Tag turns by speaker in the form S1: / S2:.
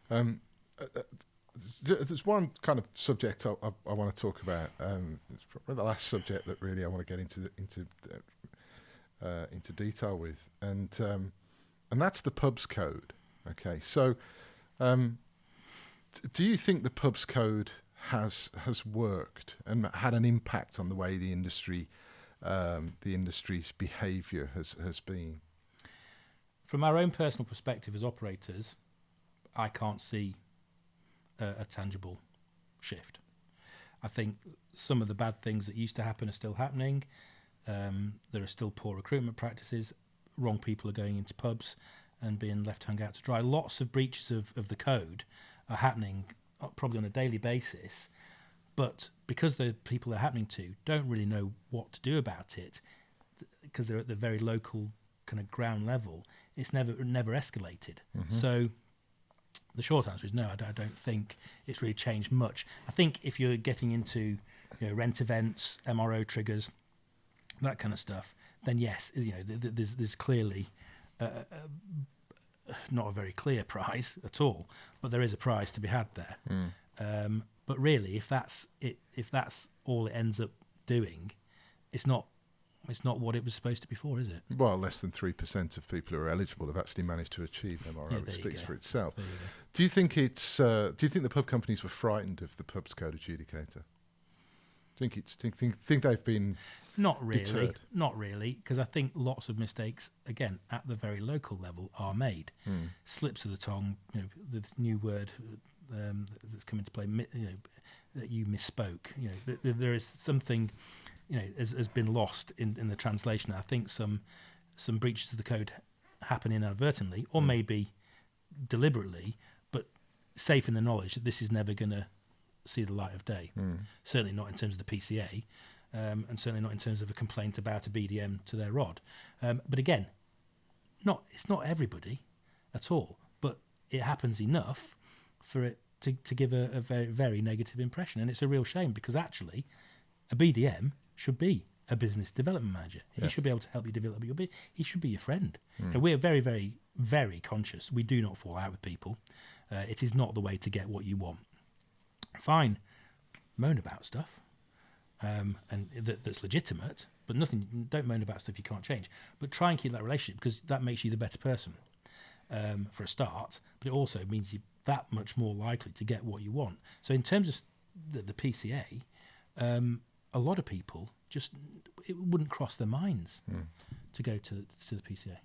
S1: There's one kind of subject I want to talk about. It's probably the last subject that really I want to get into detail with, and that's the pubs code. Okay, so do you think the pubs code has worked and had an impact on the way the industry's behaviour has been?
S2: From our own personal perspective as operators, I can't see a tangible shift. I think some of the bad things that used to happen are still happening. There are still poor recruitment practices. Wrong people are going into pubs and being left hung out to dry. Lots of breaches of the code are happening probably on a daily basis, but because the people they're happening to don't really know what to do about it, because they're at the very local kind of ground level, it's never escalated. Mm-hmm. So the short answer is no, I don't think it's really changed much. I think if you're getting into rent events, MRO triggers, that kind of stuff, then yes, there's clearly not a very clear prize at all, but there is a prize to be had there. But really, if that's all it ends up doing, it's not what it was supposed to be for, is it?
S1: Well, less than 3% of people who are eligible have actually managed to achieve MRO. It speaks for itself. Do you think the pub companies were frightened of the pubs code adjudicator? Think they've been deterred?
S2: Not really, because I think lots of mistakes, again, at the very local level, are made. Slips of the tongue, this new word that's come into play, that you misspoke. There is something, has been lost in the translation. I think some breaches of the code happen inadvertently, or maybe deliberately, but safe in the knowledge that this is never going to see the light of day. Certainly not in terms of the PCA, and certainly not in terms of a complaint about a BDM to their rod. But again, it's not everybody at all, but it happens enough for it to give a very, very negative impression. And it's a real shame, because actually a BDM should be a business development manager. He should be able to help you develop your business. He should be your friend. We're very, very, very conscious. We do not fall out with people. It is not the way to get what you want. Fine, moan about stuff, and that's legitimate, but don't moan about stuff you can't change. But try and keep that relationship, because that makes you the better person, for a start, but it also means you're that much more likely to get what you want. So in terms of the PCA, a lot of people it wouldn't cross their minds to go to the PCA.